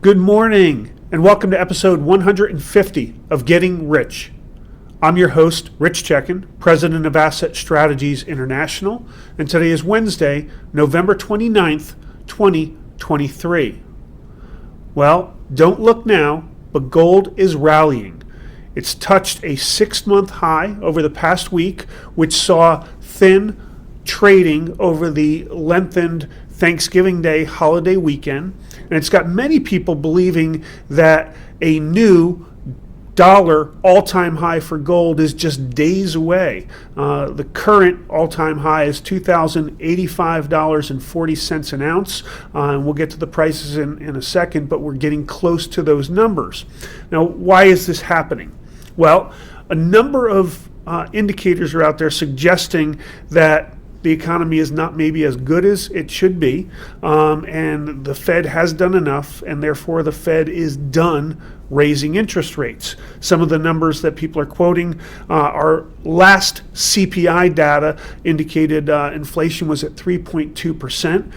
Good morning, and welcome to episode 150 of Getting Rich. I'm your host, Rich Checkan, president of Asset Strategies International, and today is Wednesday, November 29th, 2023. Well, don't look now, but gold is rallying. It's touched a 6-month high over the past week, which saw thin trading over the lengthened Thanksgiving Day holiday weekend. And it's got many people believing that a new dollar all-time high for gold is just days away. The current all-time high is $2,085.40 an ounce. And we'll get to the prices in a second, but we're getting close to those numbers. Now, why is this happening? Well, a number of indicators are out there suggesting that the economy is not maybe as good as it should be, and the Fed has done enough, and therefore the Fed is done raising interest rates. Some of the numbers that people are quoting, our last CPI data indicated inflation was at 3.2%.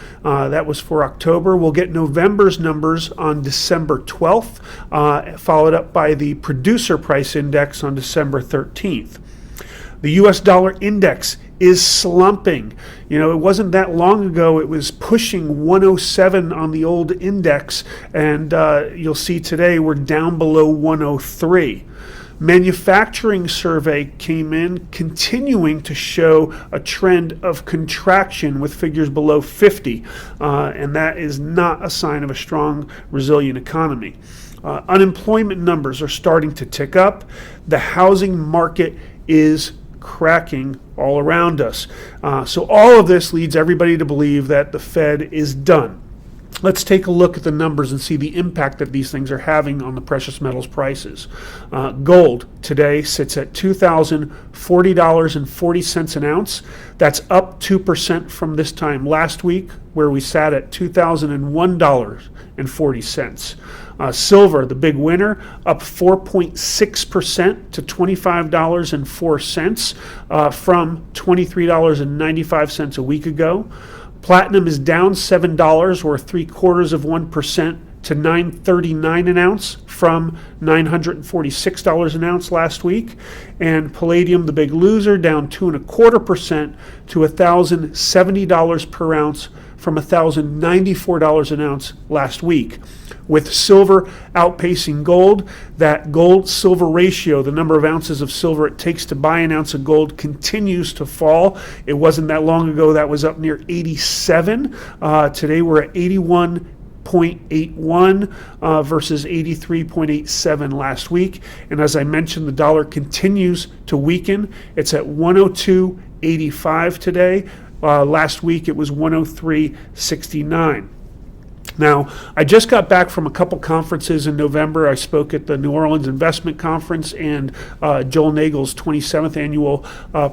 That was for October. We'll get November's numbers on December 12th, followed up by the producer price index on December 13th. The US dollar index is slumping. You know, it wasn't that long ago it was pushing 107 on the old index, and you'll see today we're down below 103. Manufacturing survey came in continuing to show a trend of contraction with figures below 50, and that is not a sign of a strong, resilient economy. Unemployment numbers are starting to tick up. The housing market is cracking all around us. So all of this leads everybody to believe that the Fed is done. Let's take a look at the numbers and see the impact that these things are having on the precious metals prices. Gold today sits at $2,040.40 an ounce. That's up 2% from this time last week, where we sat at $2,001.40. Silver, the big winner, up 4.6% to $25.04 from $23.95 a week ago. Platinum is down $7 or 0.75% to $939 an ounce from $946 an ounce last week. And palladium, the big loser, down 2.25% to $1,070 per ounce from $1,094 an ounce last week. With silver outpacing gold, that gold-silver ratio, the number of ounces of silver it takes to buy an ounce of gold, continues to fall. It wasn't that long ago that was up near 87. Today we're at 81.81 versus 83.87 last week. And as I mentioned, the dollar continues to weaken. It's at 102.85 today. Last week it was 103.69. Now, I just got back from a couple conferences in November. I spoke at the New Orleans Investment Conference and Joel Nagel's 27th Annual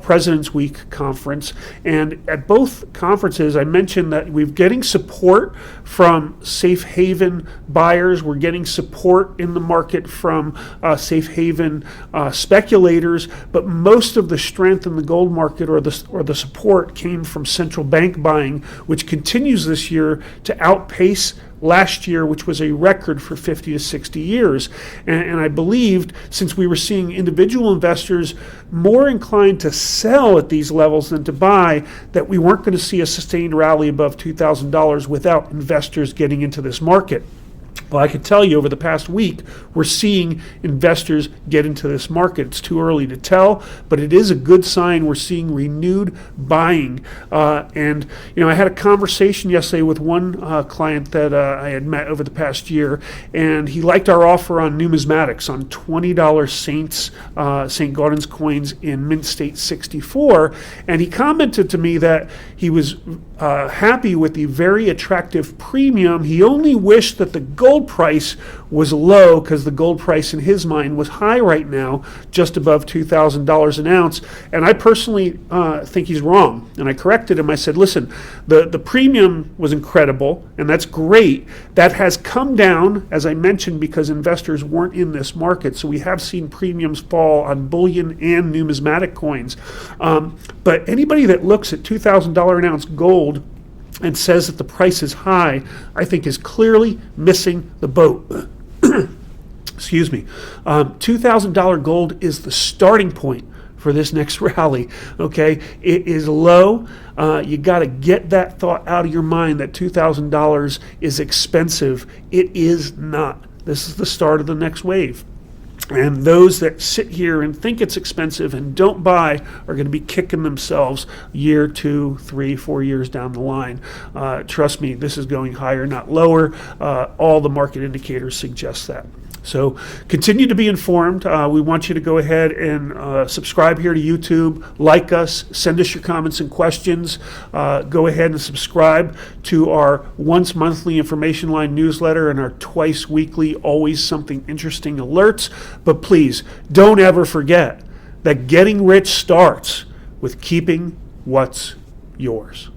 President's Week Conference. And at both conferences, I mentioned that we're getting support from safe haven buyers. We're getting support in the market from safe haven speculators. But most of the strength in the gold market or the support came from central bank buying, which continues this year to outpace last year, which was a record for 50 to 60 years. And I believed, since we were seeing individual investors more inclined to sell at these levels than to buy, that we weren't going to see a sustained rally above $2,000 without investors getting into this market. Well, I can tell you over the past week, we're seeing investors get into this market. It's too early to tell, but it is a good sign. We're seeing renewed buying. And I had a conversation yesterday with one client that I had met over the past year, and he liked our offer on numismatics, on $20 St. Gaudens coins in Mint State 64. And he commented to me that he was happy with the very attractive premium. He only wished that the gold price was low, because the gold price in his mind was high right now, just above $2,000 an ounce. And I personally think he's wrong. And I corrected him. I said, listen, the premium was incredible, and that's great. That has come down, as I mentioned, because investors weren't in this market. So we have seen premiums fall on bullion and numismatic coins. But anybody that looks at $2,000 an ounce gold and says that the price is high, I think is clearly missing the boat. Excuse me. $2,000 gold is the starting point for this next rally. Okay, it is low. You got to get that thought out of your mind that $2,000 is expensive. It is not. This is the start of the next wave. And those that sit here and think it's expensive and don't buy are going to be kicking themselves year, 2, 3, 4 years down the line. Trust me, this is going higher, not lower. All the market indicators suggest that. So continue to be informed. We want you to go ahead and subscribe here to YouTube, like us, send us your comments and questions. Go ahead and subscribe to our once monthly information line newsletter and our twice weekly Always Something Interesting alerts. But please, don't ever forget that getting rich starts with keeping what's yours.